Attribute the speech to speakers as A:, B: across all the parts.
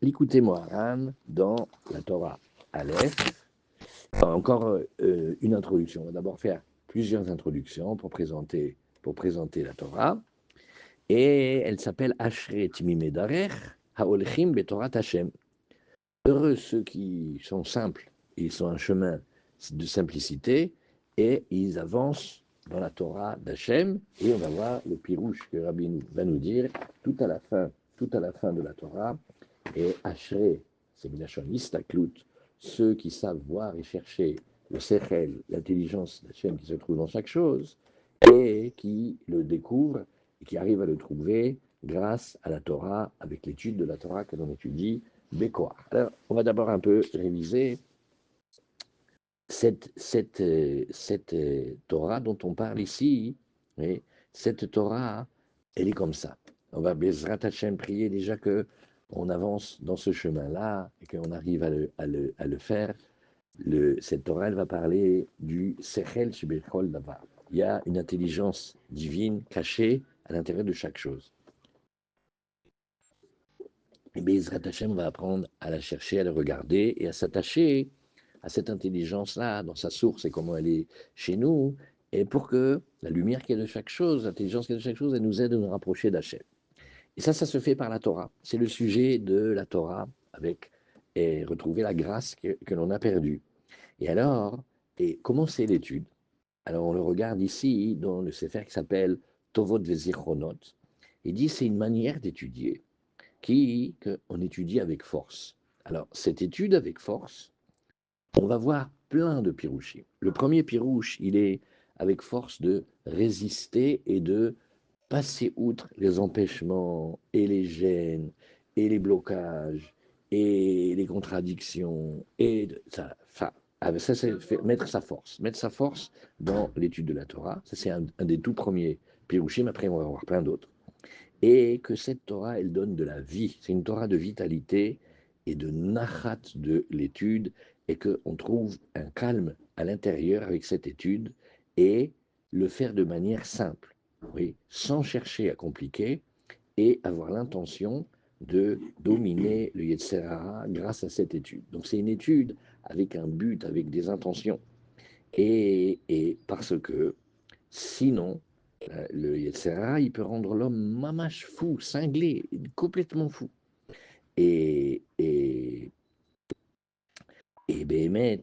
A: Écoutez-moi, Haran, dans la Torah Aleph, encore une introduction. On va d'abord faire plusieurs introductions pour présenter la Torah. Et elle s'appelle Ashre Timimedarech Haolchim Betorat Hashem. Heureux ceux qui sont simples, ils sont un chemin de simplicité et ils avancent dans la Torah d'Hachem. Et on va voir le pirouche que Rabbi va nous dire tout à la fin de la Torah. Et Ashré, c'est Milachon Istaklut, ceux qui savent voir et chercher le Sechel, l'intelligence d'Hachem qui se trouve dans chaque chose, et qui le découvrent et qui arrivent à le trouver grâce à la Torah, avec l'étude de la Torah que l'on étudie, Bekor. Alors, on va d'abord un peu réviser cette Torah dont on parle ici. Et cette Torah, elle est comme ça. On va Bezrat Hashem prier déjà que on avance dans ce chemin-là et qu'on arrive à le faire. Cette Torah, elle va parler du Sechel Shebechol Davar. Il y a une intelligence divine cachée à l'intérieur de chaque chose. Et Bezrat Hashem va apprendre à la chercher, à la regarder et à s'attacher à cette intelligence-là, dans sa source et comment elle est chez nous, et pour que la lumière qui est de chaque chose, l'intelligence qui est de chaque chose, elle nous aide à nous rapprocher d'Hachem. Et ça se fait par la Torah. C'est le sujet de la Torah, avec et retrouver la grâce que l'on a perdue. Et alors, et comment c'est l'étude? Alors on le regarde ici dans le Sefer qui s'appelle Tovot Vezichronot. Il dit c'est une manière d'étudier qu'on étudie avec force. Alors cette étude avec force, on va voir plein de pirouchis. Le premier pirouche, il est avec force de résister et de passer outre les empêchements et les gênes et les blocages et les contradictions et ça, ça c'est mettre sa force dans l'étude de la Torah. Ça c'est un des tout premiers pirouchim. Après on va voir plein d'autres. Et que cette Torah, elle donne de la vie. C'est une Torah de vitalité et de nachat de l'étude, et qu'on trouve un calme à l'intérieur avec cette étude, et le faire de manière simple, oui, sans chercher à compliquer, et avoir l'intention de dominer le Yetzer Hara grâce à cette étude. Donc c'est une étude avec un but, avec des intentions. Et parce que sinon, le Yetzirah, il peut rendre l'homme mamache fou, cinglé, complètement fou. Et, et, et Béhémet,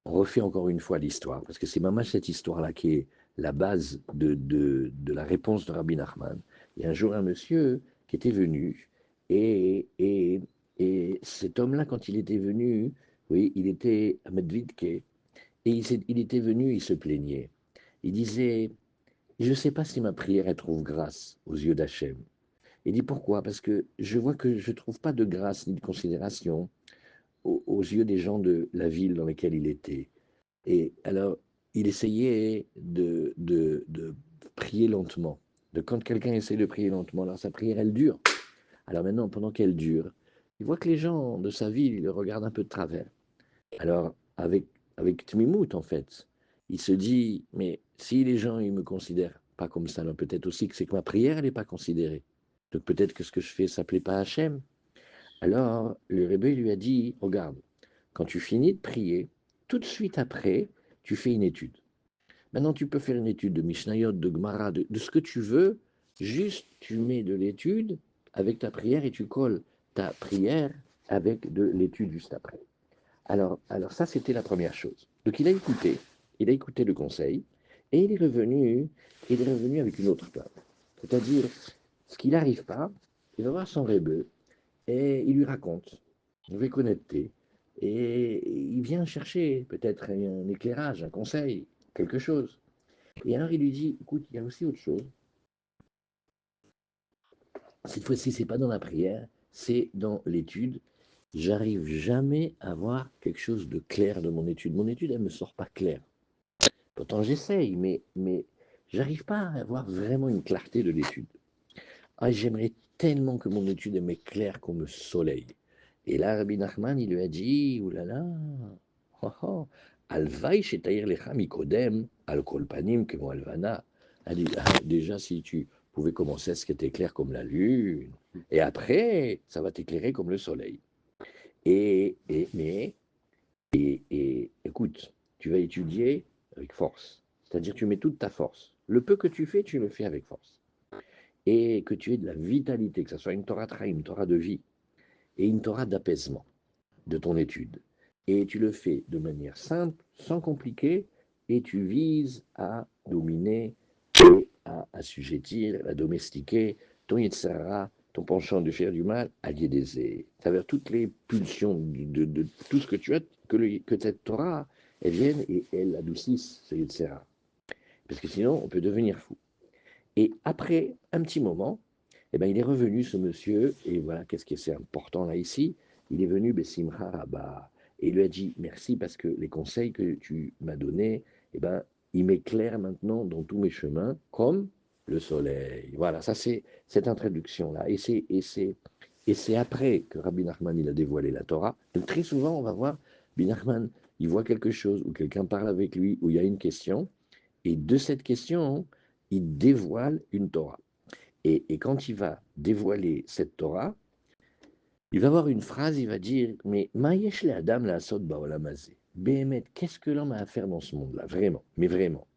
A: on refait encore une fois l'histoire, parce que c'est mamache cette histoire-là qui est la base de la réponse de Rabbi Nachman. Il y a un jour un monsieur qui était venu, et, et, et cet homme-là, quand il était venu, oui, il était à Medvidke, et il était venu, il se plaignait. Il disait, je ne sais pas si ma prière elle trouve grâce aux yeux d'Hachem. Il dit pourquoi? Parce que je vois que je ne trouve pas de grâce ni de considération aux yeux des gens de la ville dans laquelle il était. Et alors, il essayait de prier lentement. De quand quelqu'un essaie de prier lentement, alors sa prière, elle dure. Alors maintenant, pendant qu'elle dure, il voit que les gens de sa ville, ils le regardent un peu de travers. Alors, avec Tmimout, en fait, il se dit, mais si les gens ils me considèrent pas comme ça, alors peut-être aussi que c'est que ma prière, elle n'est pas considérée. Donc peut-être que ce que je fais, ça ne plaît pas à Hachem. Alors, le Rebbe lui a dit, regarde, quand tu finis de prier, tout de suite après, tu fais une étude. Maintenant, tu peux faire une étude de Mishnayot, de Gemara, de ce que tu veux, juste tu mets de l'étude avec ta prière et tu colles ta prière avec de l'étude juste après. Alors ça, c'était la première chose. Donc il a écouté le conseil, et il est revenu avec une autre plainte. C'est-à-dire, ce qu'il n'arrive pas, il va voir son rebeu, et il lui raconte, avec honnêteté, et il vient chercher peut-être un éclairage, un conseil, quelque chose. Et alors il lui dit, écoute, il y a aussi autre chose. Cette fois-ci, c'est pas dans la prière, c'est dans l'étude. J'arrive jamais à voir quelque chose de clair de mon étude. Mon étude, elle me sort pas claire. Pourtant, j'essaye, mais j'arrive pas à avoir vraiment une clarté de l'étude. Ah, j'aimerais tellement que mon étude elle m'est claire comme le soleil. Et là, Rabbi Nachman, il lui a dit, oulala, oh, oh, alvaï shetaïr lecha mikodem, al kolpanim kemo alvana. Elle dit, ah, déjà, si tu pouvait commencer à ce qui était clair comme la lune, et après, ça va t'éclairer comme le soleil. Et écoute, tu vas étudier avec force. C'est-à-dire tu mets toute ta force. Le peu que tu fais, tu le fais avec force. Et que tu aies de la vitalité, que ce soit une Torah Traïm, une Torah de vie, et une Torah d'apaisement de ton étude. Et tu le fais de manière simple, sans compliquer, et tu vises à dominer et à assujettir, à domestiquer ton Yitzhara, ton penchant de faire du mal, à liédéser. À travers toutes les pulsions de tout ce que tu as, que cette Torah, elle vienne et elle adoucisse ce Yitzhara. Parce que sinon, on peut devenir fou. Et après un petit moment, eh ben, il est revenu, ce monsieur, et voilà, qu'est-ce que c'est important là ici, il est venu, Bessimcha Rabba, et il lui a dit, merci parce que les conseils que tu m'as donnés, eh ben, ils m'éclairent maintenant dans tous mes chemins, comme le soleil. Voilà, ça c'est cette introduction-là. Et c'est après que Rabbi Nachman, il a dévoilé la Torah. Donc, très souvent, on va voir, Rabbi Nachman, il voit quelque chose, ou quelqu'un parle avec lui, où il y a une question, et de cette question, il dévoile une Torah. Et quand il va dévoiler cette Torah, il va avoir une phrase, il va dire, mais Maïesh le Adam la sot baolamazé. Béhémet, qu'est-ce que l'homme a à faire dans ce monde-là? Vraiment, mais vraiment.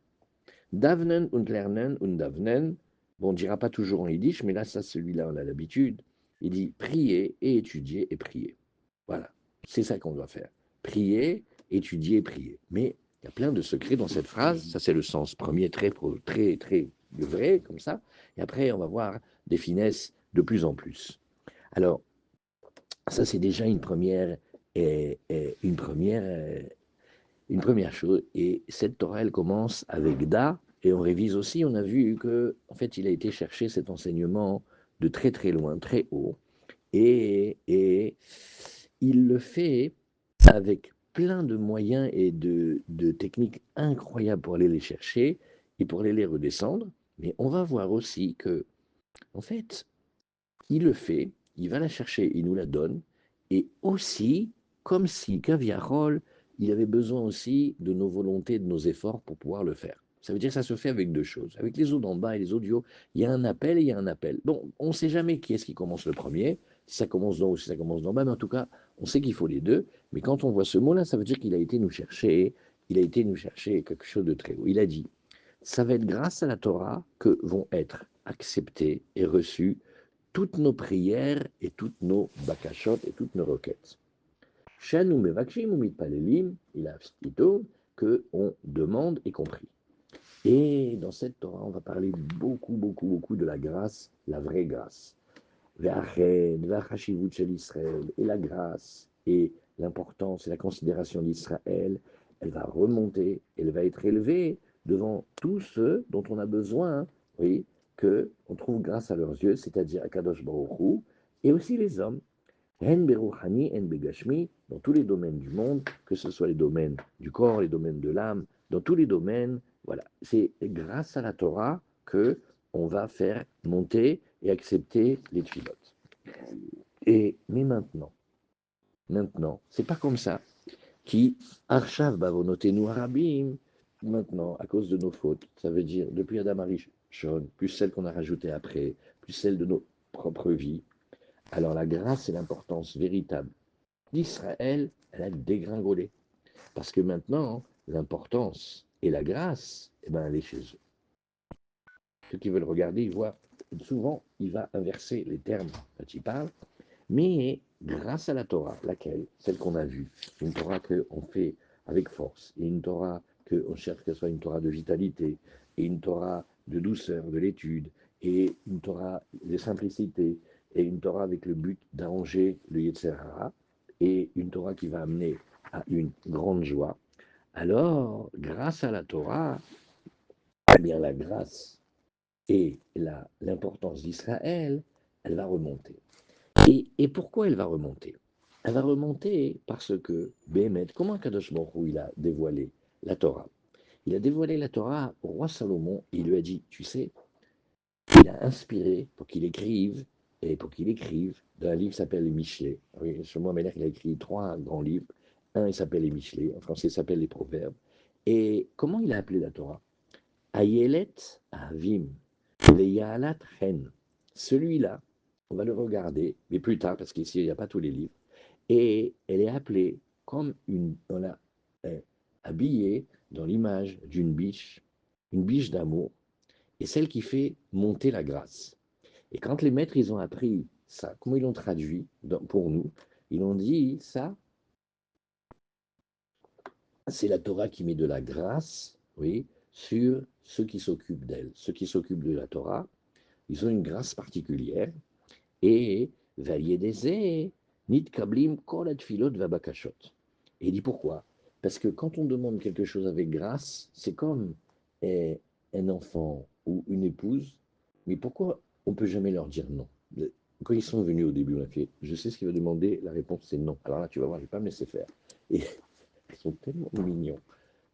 A: Davnen und lernen und davnen, bon, on ne dira pas toujours en yiddish, mais là, ça, celui-là, on a l'habitude. Il dit prier et étudier et prier. Voilà, c'est ça qu'on doit faire. Prier, étudier et prier. Mais il y a plein de secrets dans cette phrase. Ça, c'est le sens premier, très vrai, comme ça. Et après, on va voir des finesses de plus en plus. Alors, ça, c'est déjà une première chose. Et cette Torah, elle commence avec Da, et on révise aussi. On a vu que, en fait, il a été chercher cet enseignement de très loin, très haut, et il le fait avec plein de moyens et de techniques incroyables pour aller les chercher et pour aller les redescendre. Mais on va voir aussi que, en fait, il le fait, il va la chercher, il nous la donne, et aussi, comme si Kaviarol, il avait besoin aussi de nos volontés, de nos efforts pour pouvoir le faire. Ça veut dire que ça se fait avec deux choses. Avec les eaux d'en bas et les audios, il y a un appel et il y a un appel. Bon, on ne sait jamais qui est-ce qui commence le premier, si ça commence d'en haut ou si ça commence d'en bas, mais en tout cas, on sait qu'il faut les deux. Mais quand on voit ce mot-là, ça veut dire qu'il a été nous chercher, il a été nous chercher quelque chose de très haut. Il a dit, ça va être grâce à la Torah que vont être acceptées et reçues toutes nos prières et toutes nos bakashot et toutes nos requêtes. Shanu mevakshim ou mitpalelim, il a plutôt que on demande et compris. Et dans cette Torah, on va parler beaucoup de la grâce, la vraie grâce. Ve'achen, ve'achashivut shel Israël, et la grâce, et l'importance et la considération d'Israël, elle va remonter, elle va être élevée devant tous ceux dont on a besoin, oui, que on trouve grâce à leurs yeux, c'est-à-dire à Kadosh Baruch Hu, et aussi les hommes. En beruchani, en begashmi, dans tous les domaines du monde, que ce soit les domaines du corps, les domaines de l'âme, dans tous les domaines, voilà. C'est grâce à la Torah que on va faire monter et accepter les tfilotes. Mais maintenant, c'est pas comme ça. Qui arshav bavonotenu harabim, maintenant, à cause de nos fautes, ça veut dire depuis Adam Arishon, plus celles qu'on a rajoutées après, plus celles de nos propres vies. Alors la grâce et l'importance véritable d'Israël, elle a dégringolé. Parce que maintenant, l'importance et la grâce, eh ben, elle est chez eux. Ceux qui veulent regarder, ils voient, souvent, il va inverser les termes quand il parle, mais grâce à la Torah, laquelle, celle qu'on a vue, une Torah qu'on fait avec force, et une Torah qu'on cherche qu'elle soit une Torah de vitalité, et une Torah de douceur, de l'étude, et une Torah de simplicité, et une Torah avec le but d'arranger le Yetzer Hara, et une Torah qui va amener à une grande joie, alors, grâce à la Torah, eh bien la grâce et l'importance d'Israël, elle va remonter. Et pourquoi elle va remonter? Elle va remonter parce que, Béhémet, comment Kadosh Baruch Hu, il a dévoilé la Torah? Il a dévoilé la Torah au roi Salomon, il lui a dit, tu sais, il a inspiré pour qu'il écrive, et pour qu'il écrive, dans un livre qui s'appelle les Michelet. Oui, Shlomo Amelech, il a écrit 3 grands livres. Un, il s'appelle les Michelet, en français, il s'appelle les Proverbes. Et comment il a appelé la Torah? Ayelet Avim. Les Ya'alat Chen. Celui-là, on va le regarder, mais plus tard, parce qu'ici, il n'y a pas tous les livres. Et elle est appelée comme on l'a habillée dans l'image d'une biche, une biche d'amour, et celle qui fait monter la grâce. Et quand les maîtres, ils ont appris ça, comment ils l'ont traduit pour nous, ils ont dit ça, c'est la Torah qui met de la grâce, oui, sur ceux qui s'occupent d'elle. Ceux qui s'occupent de la Torah, ils ont une grâce particulière. Et Valiédézé, nit kablim kol filot vabakashot. Et il dit pourquoi? Parce que quand on demande quelque chose avec grâce, c'est comme un enfant ou une épouse, mais pourquoi on ne peut jamais leur dire non? Quand ils sont venus au début, on a fait, je sais ce qu'il va demander, la réponse c'est non. Alors là, tu vas voir, je ne vais pas me laisser faire. Et ils sont tellement mignons.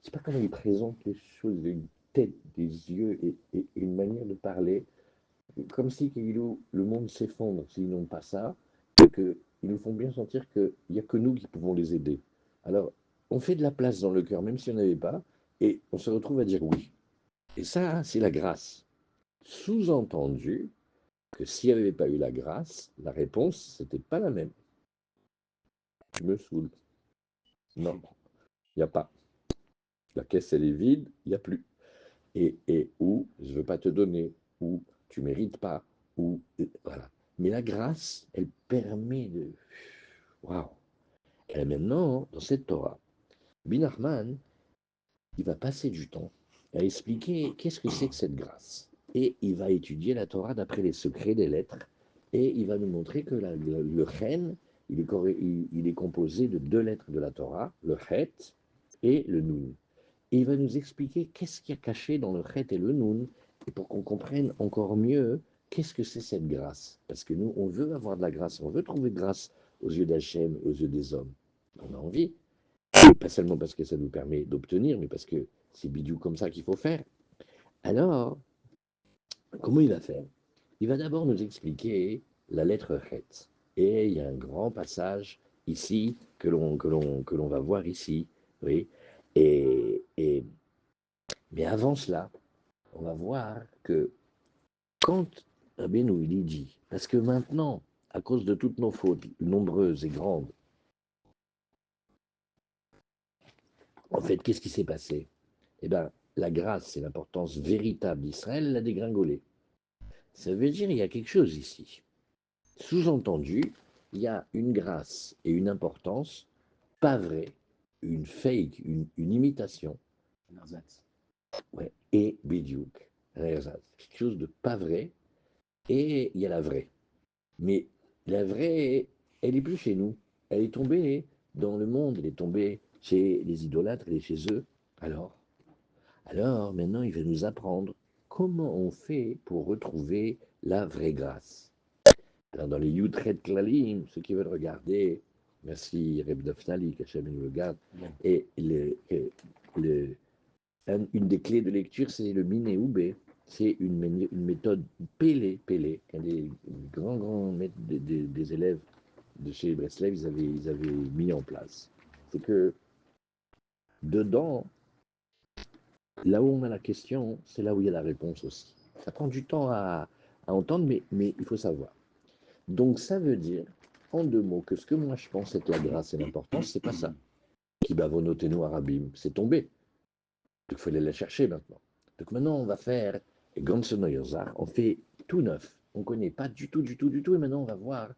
A: Je ne sais pas comment ils présentent les choses, une tête, des yeux et une manière de parler comme si le monde s'effondre s'ils n'ont pas ça, et qu'ils nous font bien sentir qu'il n'y a que nous qui pouvons les aider. Alors, on fait de la place dans le cœur, même si on n'avait pas, et on se retrouve à dire oui. Et ça, c'est la grâce. Sous-entendu que s'il n'y avait pas eu la grâce, la réponse, c'était pas la même. Je me saoule. Non, il n'y a pas. La caisse, elle est vide, il n'y a plus. Ou je ne veux pas te donner, ou tu ne mérites pas, ou voilà. Mais la grâce, elle permet de. Waouh! Et maintenant, dans cette Torah, Binachman, il va passer du temps à expliquer qu'est-ce que c'est que cette grâce. Et il va étudier la Torah d'après les secrets des lettres. Et il va nous montrer que le Chen, il est composé de deux lettres de la Torah, le Het et le Nun. Et il va nous expliquer qu'est-ce qu'il y a caché dans le Chet et le Nun, et pour qu'on comprenne encore mieux qu'est-ce que c'est cette grâce. Parce que nous, on veut avoir de la grâce, on veut trouver de grâce aux yeux d'Hachem, aux yeux des hommes. On a envie. Et pas seulement parce que ça nous permet d'obtenir, mais parce que c'est bidou comme ça qu'il faut faire. Alors, comment il va faire? Il va d'abord nous expliquer la lettre Het. Et il y a un grand passage ici que l'on va voir ici. Oui. Et mais avant cela, on va voir que quand Rabbeinu il dit, parce que maintenant, à cause de toutes nos fautes nombreuses et grandes, en fait, qu'est-ce qui s'est passé? Eh bien, la grâce et l'importance véritable d'Israël l'a dégringolé. Ça veut dire qu'il y a quelque chose ici. Sous-entendu, il y a une grâce et une importance pas vraie, une fake, une imitation. Ouais, et bidiouk, quelque chose de pas vrai, et il y a la vraie. Mais la vraie, elle n'est plus chez nous. Elle est tombée dans le monde, elle est tombée chez les idolâtres, elle est chez eux. Alors, alors maintenant, il va nous apprendre comment on fait pour retrouver la vraie grâce. Alors, dans les Yutret Klalim, ceux qui veulent regarder, merci Reb Naftali, qu'Hachem nous le garde, et le, une des clés de lecture, c'est le Minéoubé. C'est une méthode Pélé, un des grands maîtres des élèves de chez Breslev, ils avaient mis en place. C'est que dedans, là où on a la question, c'est là où il y a la réponse aussi. Ça prend du temps à entendre, mais il faut savoir. Donc ça veut dire, en deux mots, que ce que moi je pense être la grâce et l'importance, c'est pas ça. Qui bavonotenu arabim, c'est tombé. Donc il faut aller la chercher maintenant. Donc maintenant on va faire Gansonoyozar, on fait tout neuf. On ne connaît pas du tout, et maintenant on va voir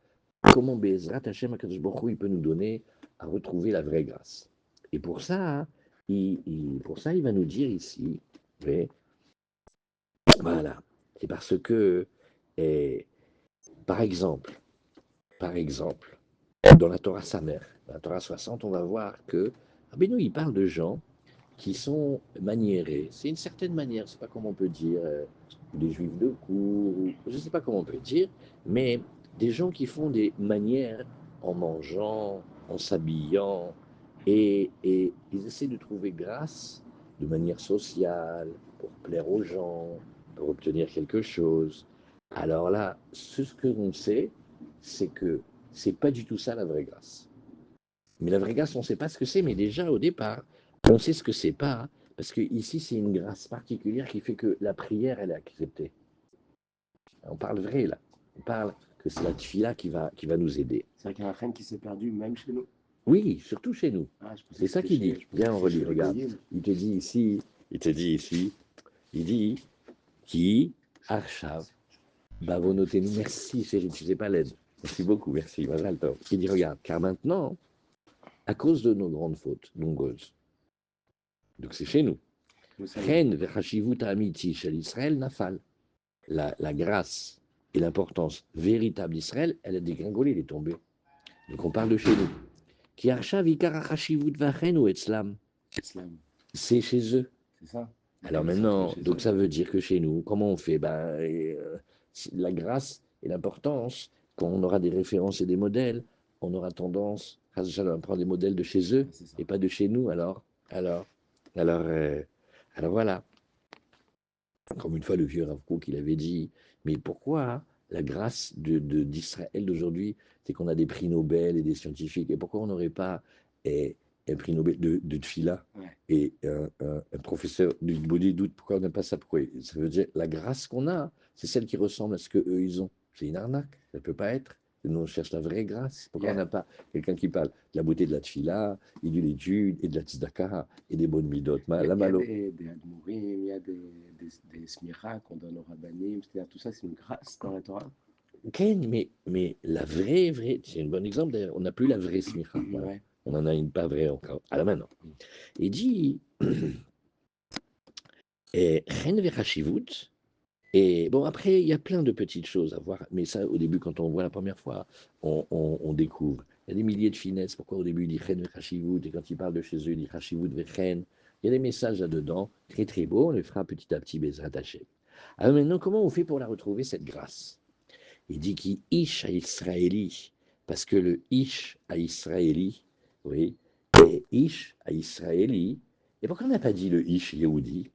A: comment Bezrat Hashem Akadosh Baruch Hu, il peut nous donner à retrouver la vraie grâce. Et pour ça, il va nous dire ici, mais, voilà, c'est parce que, et, par exemple, dans la Torah Samer, dans la Torah 60, on va voir que Rabbeinu, il parle de gens qui sont maniérés. C'est une certaine manière, je ne sais pas comment on peut dire, des juifs de cour, je ne sais pas comment on peut dire, mais des gens qui font des manières en mangeant, en s'habillant, et ils essaient de trouver grâce de manière sociale, pour plaire aux gens, pour obtenir quelque chose. Alors là, ce que l'on sait, c'est que c'est pas du tout ça la vraie grâce. Mais la vraie grâce, on ne sait pas ce que c'est, mais déjà au départ, on sait ce que c'est pas, parce que ici c'est une grâce particulière qui fait que la prière, elle est acceptée. On parle vrai, là. On parle que c'est la tfila qui va nous aider.
B: C'est-à-dire qu'il y a un reine qui s'est perdu même chez nous.
A: Oui, surtout chez nous.
B: Ah, je pensais
A: C'est
B: que
A: ça
B: c'était
A: qu'il dit.
B: chez, je pensais
A: Viens,
B: que
A: on
B: c'était
A: relit,
B: chez les
A: regarde.
B: goyim.
A: Il te dit ici, il dit, qui, Arshav, Bavonotenu, merci chérie, tu sais pas l'aide. Merci beaucoup, merci, voilà le temps. Il dit, regarde, car maintenant, à cause de nos grandes fautes, nombreuses, donc c'est chez nous,
B: Nous sommes.
A: Chen vechashivut amiti shel Israël nafal. La grâce et l'importance véritable d'Israël, elle a dégringolé, elle est tombée. Donc on parle de chez nous. Qui Arshav ikar hashivut vachenu etzlam.
B: Islam.
A: C'est chez eux.
B: C'est ça.
A: Alors
B: Qu'est-ce qu'on fait
A: maintenant,
B: chez
A: donc
B: eux?
A: ça veut dire que chez nous, comment on fait? La grâce et l'importance, quand on aura des références et des modèles, on aura tendance à prendre des modèles de chez eux
B: Ah, c'est ça.
A: et pas de chez nous. Alors, alors, alors voilà. Comme une fois le vieux Rav Kook, il avait dit, mais pourquoi la grâce d'Israël d'aujourd'hui, c'est qu'on a des prix Nobel et des scientifiques, et pourquoi on n'aurait pas un prix Nobel de Tfila
B: Ouais.
A: et un professeur du Body Doute, pourquoi on n'a pas ça? Pourquoi? Ça veut dire la grâce qu'on a, c'est celle qui ressemble à ce qu'eux ils ont. C'est une arnaque, ça ne peut pas être. Nous, on cherche la vraie grâce. Pourquoi on n'a pas quelqu'un qui parle de la beauté de la tfila, et de l'étude, et de la tzedaka, et des bonnes midot?
B: Il
A: La
B: y a
A: malo.
B: des admourim, il y a des smiras qu'on donne aux rabbanim, c'est-à-dire tout ça c'est une grâce dans la Torah.
A: Ken, mais la vraie, c'est un bon exemple d'ailleurs, on n'a plus la vraie smicha, voilà.
B: Ouais.
A: On en a une pas vraie encore, à la main, non. Il dit, Chen vechashivut, et bon, après, il y a plein de petites choses à voir, mais ça, au début, quand on voit la première fois, on découvre. Il y a des milliers de finesses, pourquoi au début il dit Chen vechashivut, et quand il parle de chez eux, il dit Chashivut vechen. Il y a des messages là-dedans, très très beaux, on les fera petit à petit, Bezrat Hashem. Alors maintenant, comment on fait pour la retrouver, cette grâce? Il dit qui ish à Israéli, parce que le ish à Israéli, oui, et ish à Israéli, et pourquoi on n'a pas dit le ish Yehudi?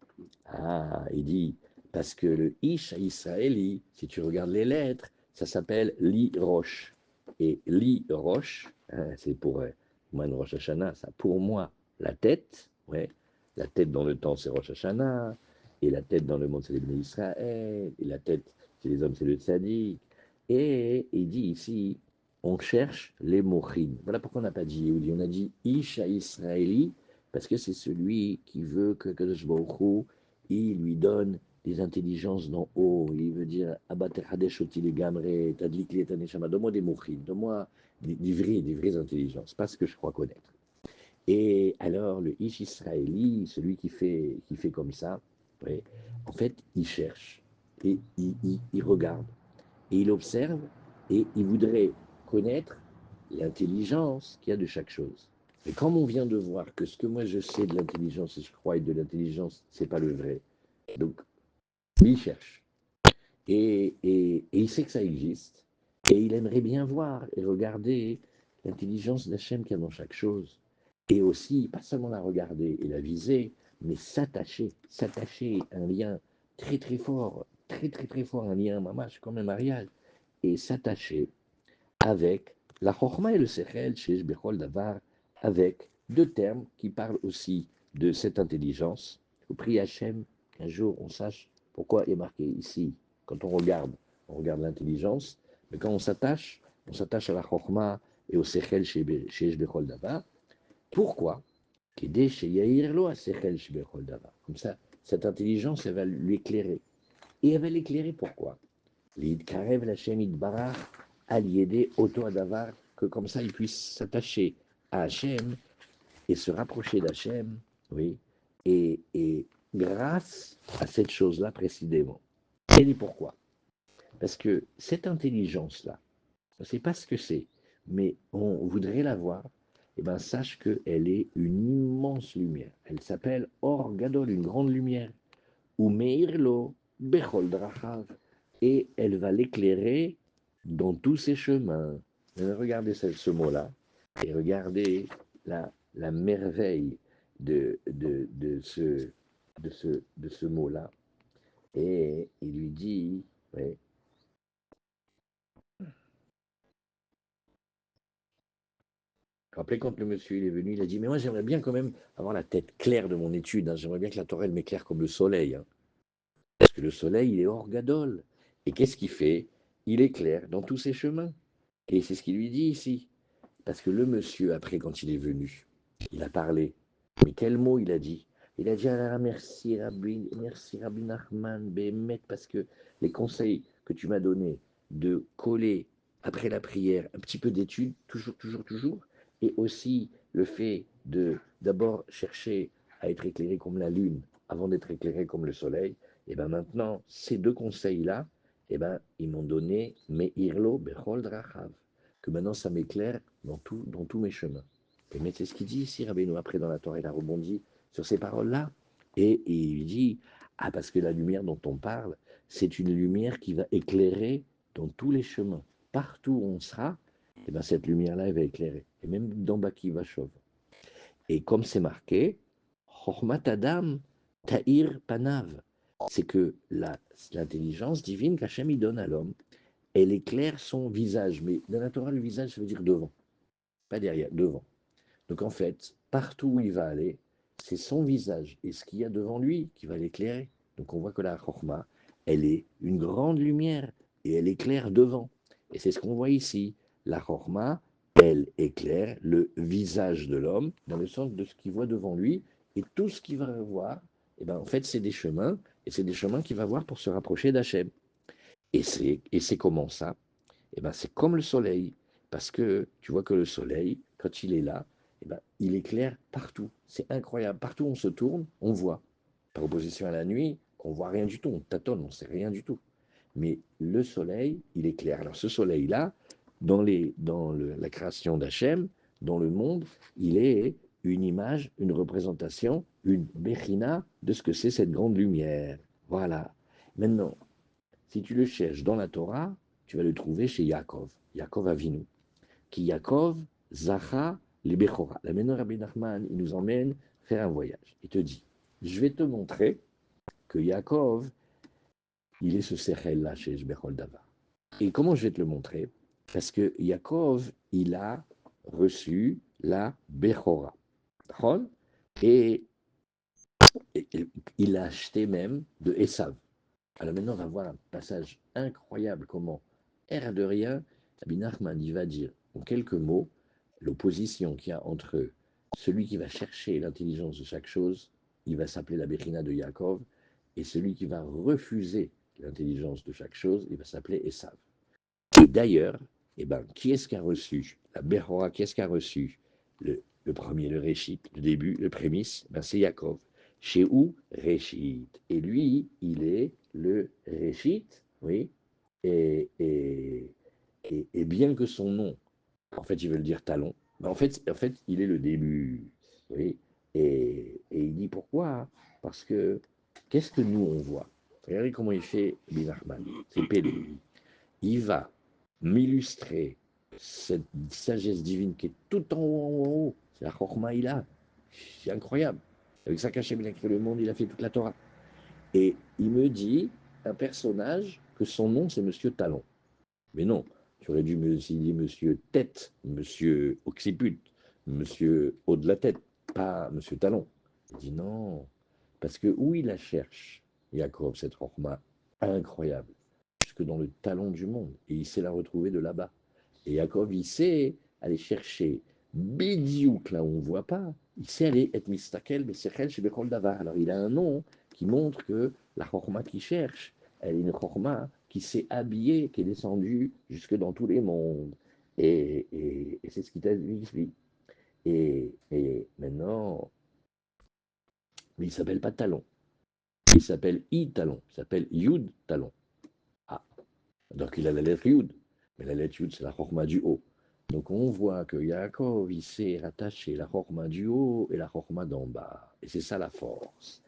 A: Ah, il dit, parce que le ish à Israéli, si tu regardes les lettres, ça s'appelle li roche. Et li roche, hein, c'est pour moi, Rosh Hashanah, ça pour moi, la tête, ouais, la tête dans le temps, c'est Rosh Hashanah, et la tête dans le monde, c'est les Bnei Israël, et la tête, c'est les hommes, c'est le tzaddik. Et il dit ici, on cherche les mochines. Voilà pourquoi on n'a pas dit Yehudi, on a dit Isha Israéli, parce que c'est celui qui veut que Kadosh Baruch Hu, il lui donne des intelligences d'en haut. Il veut dire Abater Hadesh Oti Legamre, Tadlik Li Et Neshama, donne-moi des mochines, donne-moi des vraies intelligences, pas ce que je crois connaître. Et alors, le Ish Israéli, celui qui fait comme ça, ouais, en fait, il cherche et il regarde et il observe et il voudrait connaître l'intelligence qu'il y a de chaque chose. Mais comme on vient de voir que ce que moi je sais de l'intelligence et je crois être de l'intelligence, c'est pas le vrai. Donc, il cherche. Et il sait que ça existe. Et il aimerait bien voir et regarder l'intelligence d'Hachem qu'il y a dans chaque chose. Et aussi, pas seulement la regarder et la viser, mais s'attacher à un lien très très fort, très fort, un lien mamache comme un mariage, et s'attacher avec la Chochma et le Sechel, chez Bechol Davar, avec deux termes qui parlent aussi de cette intelligence. Je prie Hachem qu'un jour on sache pourquoi il est marqué ici. Quand on regarde l'intelligence, mais quand on s'attache à la Chochma et au Sechel chez Bechol Davar. Pourquoi? Comme ça, cette intelligence, elle va l'éclairer. Et elle va l'éclairer pourquoi? L'idkarev l'Hachem Idbarach al-yédé auto-adavar, que comme ça il puisse s'attacher à Hachem et se rapprocher d'Hachem, oui, et grâce à cette chose-là précisément. Et dit pourquoi? Parce que cette intelligence-là, on ne sait pas ce que c'est, mais on voudrait la voir, et bien sache qu'elle est une immense lumière. Elle s'appelle Or Gadol, une grande lumière, ou Meirlo, Bechol Drachav, et elle va l'éclairer dans tous ses chemins. Regardez ce mot-là, et regardez la merveille de ce mot-là. Et il lui dit, ouais, rappelez quand le monsieur il est venu, il a dit, mais moi j'aimerais bien quand même avoir la tête claire de mon étude, hein. J'aimerais bien que la Torah m'éclaire comme le soleil, hein. Parce que le soleil, il est hors gadol. Et qu'est-ce qu'il fait? Il éclaire dans tous ses chemins. Et c'est ce qu'il lui dit ici. Parce que le monsieur, après, quand il est venu, il a parlé. Mais quel mot il a dit? Il a dit ah, merci Rabbi Nachman, Bémet, parce que les conseils que tu m'as donnés de coller après la prière un petit peu d'études, toujours, toujours, toujours, et aussi le fait de d'abord chercher à être éclairé comme la lune avant d'être éclairé comme le soleil, et bien maintenant, ces deux conseils-là, et ben, ils m'ont donné Meirlo Bechol Drachav, que maintenant ça m'éclaire dans tous mes chemins. Et c'est ce qu'il dit ici, Rabbeinu, après dans la Torah, il a rebondi sur ces paroles-là. Et il dit, ah, parce que la lumière dont on parle, c'est une lumière qui va éclairer dans tous les chemins. Partout où on sera, et ben cette lumière-là, elle va éclairer. Et même dans Baki Vachov. Et comme c'est marqué, Chochmat Adam Ta'ir Panav, c'est que l'intelligence divine qu'Hachem il donne à l'homme, elle éclaire son visage. Mais dans la Torah, le visage, ça veut dire devant, pas derrière, devant. Donc en fait, partout où il va aller, c'est son visage et ce qu'il y a devant lui qui va l'éclairer. Donc on voit que la Chorma, elle est une grande lumière et elle éclaire devant. Et c'est ce qu'on voit ici. La Chorma, elle éclaire le visage de l'homme dans le sens de ce qu'il voit devant lui et tout ce qu'il va voir, et ben en fait c'est des chemins et c'est des chemins qu'il va voir pour se rapprocher d'Hachem. Et c'est comment ça? Eh ben, c'est comme le soleil, parce que tu vois que le soleil, quand il est là, eh ben, il éclaire partout. C'est incroyable. Partout où on se tourne, on voit. Par opposition à la nuit, on voit rien du tout, on tâtonne, on sait rien du tout. Mais le soleil, il éclaire. Alors ce soleil-là, la création d'Hachem, dans le monde, il est une image, une représentation, une bechina de ce que c'est cette grande lumière. Voilà. Maintenant, si tu le cherches dans la Torah, tu vas le trouver chez Yaakov, Yaakov Avinu, qui Yaakov, Zacha, les Bechora. La Menor Rabbi Nachman, il nous emmène faire un voyage. Il te dit, je vais te montrer que Yaakov, il est ce Sechel-là chez Bechol Davar. Et comment je vais te le montrer? Parce que Yaakov, il a reçu la Bechora. Et, et il a acheté même de Esav. Alors maintenant, on va voir un passage incroyable comment, air de rien, Rabbi Nachman il va dire en quelques mots l'opposition qu'il y a entre celui qui va chercher l'intelligence de chaque chose, il va s'appeler la Bechina de Yaakov, et celui qui va refuser l'intelligence de chaque chose, il va s'appeler Esav. Et d'ailleurs, eh ben, qui est-ce qui a reçu la Bechora? Qui est-ce qui a reçu le premier, le Réchit, le début, le prémisse? Ben, c'est Yaakov. Chez où? Réchit. Et lui, il est le Réchit, oui. Et, et, et bien que son nom, en fait, il veut le dire talon, mais en fait, il est le début, oui. Et il dit pourquoi? Parce que qu'est-ce que nous on voit? Regardez comment il fait Binachman. C'est pédé. Il va m'illustrer cette sagesse divine qui est tout en haut, en haut, en haut. C'est la Chorma Ila. C'est incroyable. Avec ça qu'Hachem il a créé le monde, il a fait toute la Torah. Et il me dit, un personnage, que son nom c'est Monsieur Talon. Mais non, tu aurais dû me dire Monsieur Tête, Monsieur Occiput, Monsieur Haut de la tête, pas Monsieur Talon. Il dit non, parce que où il la cherche, Jacob, cette Chorma incroyable, jusque dans le talon du monde, et il sait la retrouver de là-bas. Et Yaakov, il sait aller chercher Bidiouk, là où on ne voit pas, il sait aller être mistakel, Besechel, chez Bechol Davar. Alors il a un nom qui montre que la Chorma qu'il cherche, elle est une Chorma qui s'est habillée, qui est descendue jusque dans tous les mondes. Et c'est ce qu'il t'a dit ici. Et maintenant, mais il ne s'appelle pas Talon, il s'appelle I-Talon, il s'appelle Yud Talon. Ah, donc il a la lettre Yud, mais la lettre Yud, c'est la Chorma du haut. Donc on voit que Yaakov, il s'est rattaché la Chorma du haut et la Chorma d'en bas. Et c'est ça la force.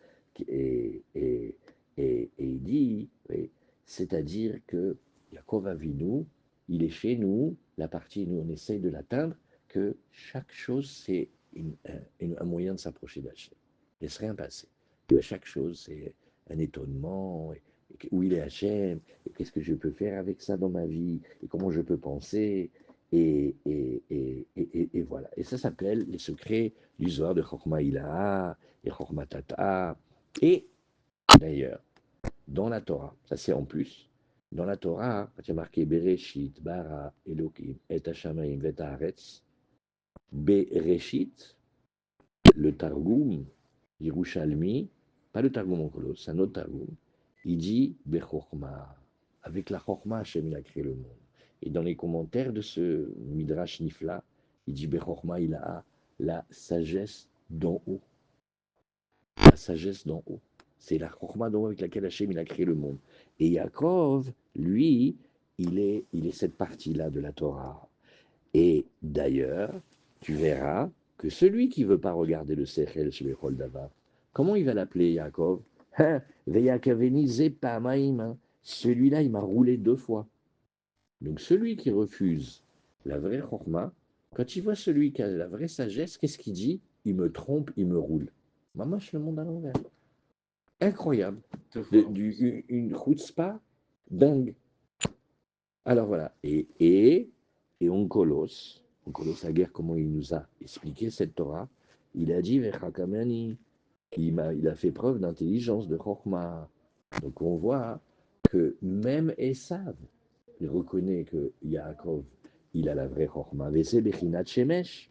A: Et, et, et il dit, oui, c'est-à-dire que Yaakov Avinu, il est chez nous, la partie, nous on essaye de l'atteindre, que chaque chose c'est un moyen de s'approcher d'Hachem. Laisse rien passer. Que chaque chose c'est un étonnement, où il est Hachem, et qu'est-ce que je peux faire avec ça dans ma vie, et comment je peux penser, et voilà. Et ça s'appelle les secrets du Zohar de Chorma Ilaha et Chorma Tata. Et d'ailleurs, dans la Torah, ça c'est en plus, Dans la Torah, quand il y a marqué Bereshit, Bara, Elohim, et Hashamayim, Vet Haaretz, Bereshit, le Targum, Yerushalmi, pas le Targum Onkelos, c'est un autre Targum, il dit Bechorma. Avec la Chorma, Hachem il a créé le monde. Et dans les commentaires de ce Midrash Nifla, il dit Bechorma, il a la sagesse d'en haut. La sagesse d'en haut. C'est la Chorma d'en haut avec laquelle Hachem il a créé le monde. Et Yaakov, lui, il est cette partie-là de la Torah. Et d'ailleurs, tu verras que celui qui ne veut pas regarder le Sechel chez Bechol Davar, comment il va l'appeler Yaakov? Hein, Veyakaveni Zepamaim, hein. Celui-là, il m'a roulé 2 fois. Donc celui qui refuse la vraie Chorma, quand il voit celui qui a la vraie sagesse, qu'est-ce qu'il dit? Il me trompe, il me roule. Maman, je le monde à l'envers. Incroyable.
B: Deux fois en plus.
A: Une chutzpah dingue. Alors voilà. Et Onkelos Aguerre, comment il nous a expliqué cette Torah, il a dit Vechakamani, il a fait preuve d'intelligence, de Chorma. Donc on voit que même Esav, il reconnaît que Yaakov, il a la vraie Chorma. Vese Bechinat Shemesh.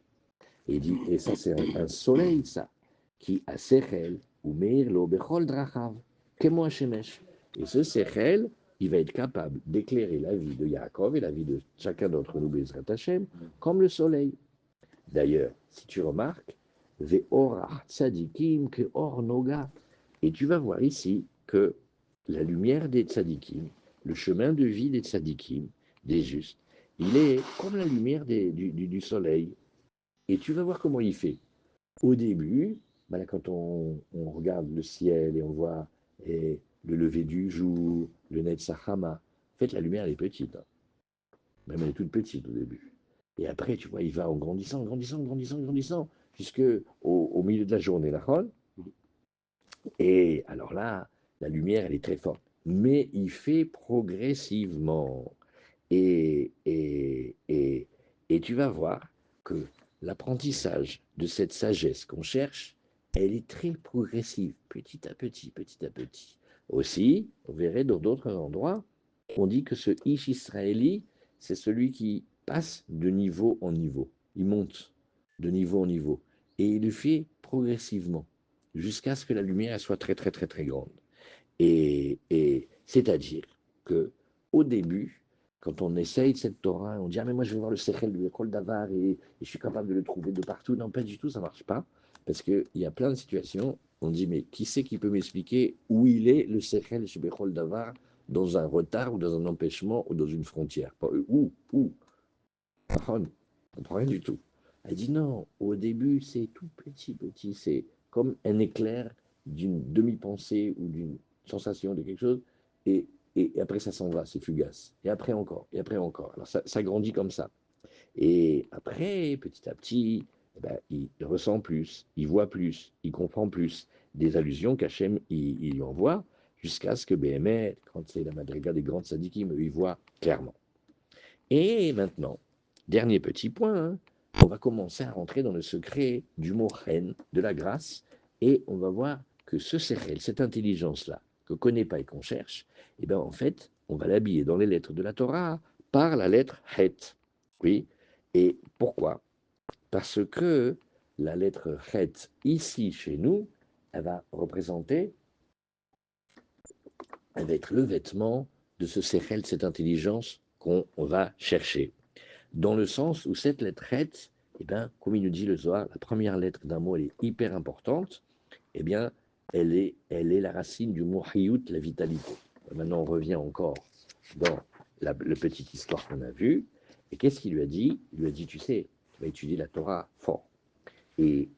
A: Et il dit, et ça c'est un soleil, ça, qui a Sechel, ou Meir lo Bechol Drachav, Kemo Shemesh. Et ce Sechel, il va être capable d'éclairer la vie de Yaakov et la vie de chacun d'entre nous, Bezrat Hashem, comme le soleil. D'ailleurs, si tu remarques, Ve'orach tzadikim ke or noga. Et tu vas voir ici que la lumière des tzadikim, le chemin de vie des tzadikim, des justes, il est comme la lumière du soleil. Et tu vas voir comment il fait. Au début, ben là, quand on regarde le ciel et on voit le lever du jour, le Netzachama, en fait, la lumière, elle est petite. Hein. Même elle est toute petite au début. Et après, tu vois, il va en grandissant, grandissant, grandissant, grandissant, jusque au milieu de la journée, la chol. Et alors là, la lumière, elle est très forte. Mais il fait progressivement. Et, et, et, et tu vas voir que l'apprentissage de cette sagesse qu'on cherche, elle est très progressive, petit à petit, petit à petit. Aussi, on verrait dans d'autres endroits, on dit que ce Ish Israéli, c'est celui qui passe de niveau en niveau. Il monte de niveau en niveau. Et il le fait progressivement, jusqu'à ce que la lumière soit très, très, très, très grande. Et c'est-à-dire que au début, quand on essaye de cette Torah, on dit ah mais moi je vais voir le Sechel du Kol Davar et je suis capable de le trouver de partout. Non, pas du tout, ça marche pas, parce qu'il y a plein de situations. On dit mais qui c'est qui peut m'expliquer où il est le Sechel chez Bechol Davar dans un retard ou dans un empêchement ou dans une frontière? Pas où? On ne comprend rien du tout. Elle dit non, au début c'est tout petit, petit, c'est comme un éclair d'une demi-pensée ou d'une sensation de quelque chose, et, et après ça s'en va, c'est fugace. Et après encore, et après encore. Alors ça grandit comme ça. Et après, petit à petit, eh ben, il ressent plus, il voit plus, il comprend plus des allusions qu'Hachem il lui envoie, jusqu'à ce que Béhémet, quand c'est la madriga des grandes sadikim, il voit clairement. Et maintenant, dernier petit point, hein, on va commencer à rentrer dans le secret du mot chen, de la grâce, et on va voir que ce sechel, cette intelligence-là, que connaît pas et qu'on cherche, eh bien en fait, on va l'habiller dans les lettres de la Torah par la lettre het. Oui, et pourquoi? Parce que la lettre het, ici chez nous, elle va représenter, elle va être le vêtement de ce sechel, de cette intelligence qu'on va chercher. Dans le sens où cette lettrette, eh bien, comme il nous dit le Zohar, la première lettre d'un mot, elle est hyper importante, eh bien, elle est la racine du mot Hayut, la vitalité. Maintenant, on revient encore dans la petite histoire qu'on a vue. Et qu'est-ce qu'il lui a dit? Il lui a dit, tu sais, tu vas étudier la Torah fort. Et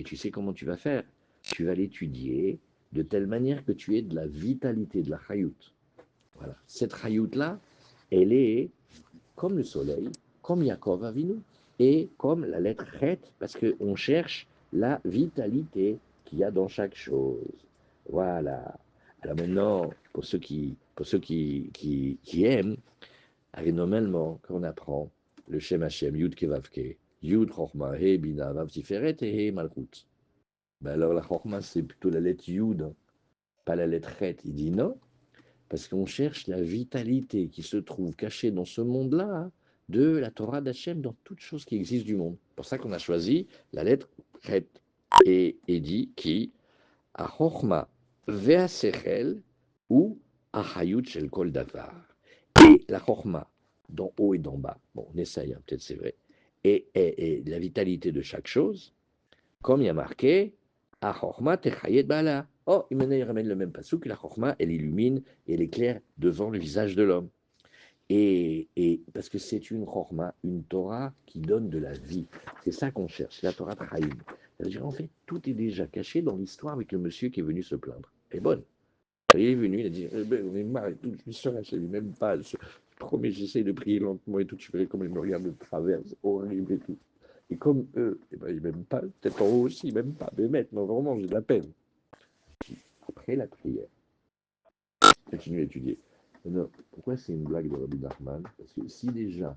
A: tu sais comment tu vas faire? Tu vas l'étudier de telle manière que tu aies de la vitalité, de la Hayut. Voilà. Cette Hayut-là, elle est comme le soleil, comme Yaakov Avinu, et comme la lettre Chet, parce qu'on cherche la vitalité qu'il y a dans chaque chose. Voilà. Alors maintenant, pour ceux qui aiment, normalement, quand on apprend le Shem Hashem, Yud Kevavke, Yud Chochma, He Bina, Vav Tiferet et He Malchut. Ben alors la Chochma, c'est plutôt la lettre Yud, pas la lettre Chet. Il dit non, parce qu'on cherche la vitalité qui se trouve cachée dans ce monde-là, hein, de la Torah d'Hachem dans toute chose qui existe du monde. C'est pour ça qu'on a choisi la lettre Chet et dit qui a Chochma ve'asechel ou Achayut shel kol davar. Et la Chochma, d'en haut et d'en bas, bon, on essaye, hein, peut-être c'est vrai, et la vitalité de chaque chose, comme il y a marqué, A Chochma techayet bala. Oh, il ramène le même passage que la Chochma, elle illumine et elle éclaire devant le visage de l'homme. Et parce que c'est une Chochma, une Torah qui donne de la vie. C'est ça qu'on cherche, c'est la Torah Traïm. C'est-à-dire, en fait, tout est déjà caché dans l'histoire avec le monsieur qui est venu se plaindre. Elle est bonne. Il est venu, il a dit, on est marre et tout, je suis je ne même pas. Je promets, j'essaie de prier lentement et tout, tu verrais comme ils me regardent de travers, c'est horrible et tout. Et comme eux, eh ben, ils m'aiment pas, peut-être en haut aussi, ils m'aiment pas. Mais maintenant, vraiment, j'ai de la peine. Après la prière, continue à étudier. Non, pourquoi c'est une blague de Rabbi Nachman? Parce que si déjà,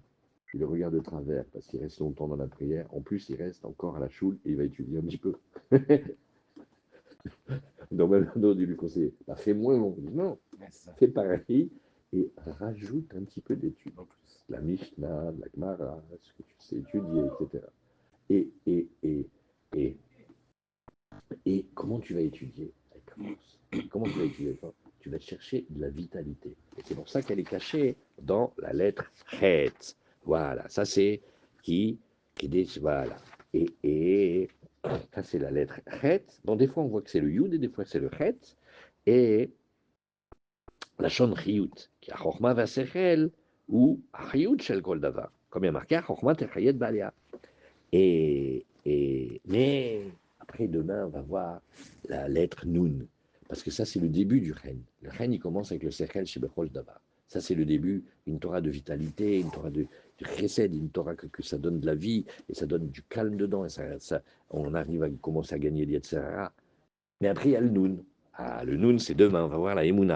A: il le regarde de travers, parce qu'il reste longtemps dans la prière, en plus, il reste encore à la choule et il va étudier un petit peu. Normalement, on dû lui conseiller, bah, fais moins long. Non, fais pareil et rajoute un petit peu d'études. La Mishnah, la Gemara, ce que tu sais étudier, etc. Et, et, et, et, et comment tu vas étudier avec force? Comment tu vas étudier avec force? Tu vas chercher de la vitalité. Et c'est pour ça qu'elle est cachée dans la lettre Het. Voilà, ça c'est qui dit, voilà. Et ça c'est la lettre Het. Bon, des fois on voit que c'est le Yud et des fois c'est le Het. Et la Shon Chiyut, qui a Chochma Vasechel, ou Chiyut Shel Kol Davar. Comme il y a marqué, Chochma Techayet Balia. Mais après, demain, on va voir la lettre Nun. Parce que ça, c'est le début du Chen. Le Chen, il commence avec le Sechel chez Bechol Davar. Ça, c'est le début, une Torah de vitalité, une Torah de chesed, une Torah que ça donne de la vie, et ça donne du calme dedans, et on arrive à commencer à gagner l'Yetzerara. Mais après, il y a le Nun. Ah, le Nun, c'est demain, on va voir la Emouna.